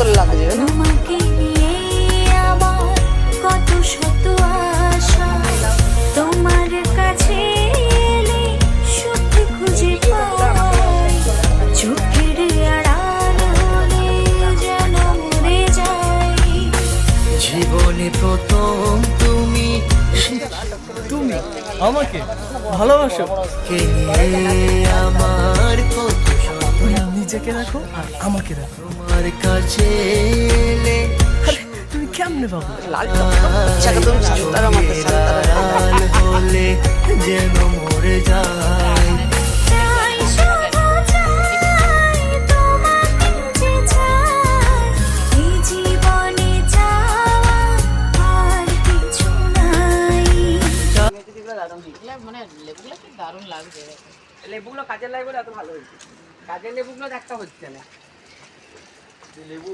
সুন্দর লাগছে। তোমাকে নিয়ে আমার কত শত আশা, তোমার কাছে এলে সত্যি খুঁজে পাই, চোখের আড়াল হলে যেন মরে যাই। জীবনে প্রথম তুমি আমাকে ভালোবাসো? কে নিয়ে আমার কত স্বপ্ন, নিজেকে রাখো আর আমাকে রাখো। তোমার কাছে এলে আরে, তুমি কেমনে পাবো? লাল চকচকে তুমি শান্তারা মাথা শান্তারা। লাল হলে যেন মরে যায়। চাই শুধু চাই, তোমাকে যে চাই, এই জীবনে চাওয়া আর কিছু নাই। মানে লেবুগুলো কি দারুণ লাগছে। লেবুগুলো কাজের লাগবে এত ভালো হয়েছে। কাজের লেবুগুলো দেখা হচ্ছে না। লেবু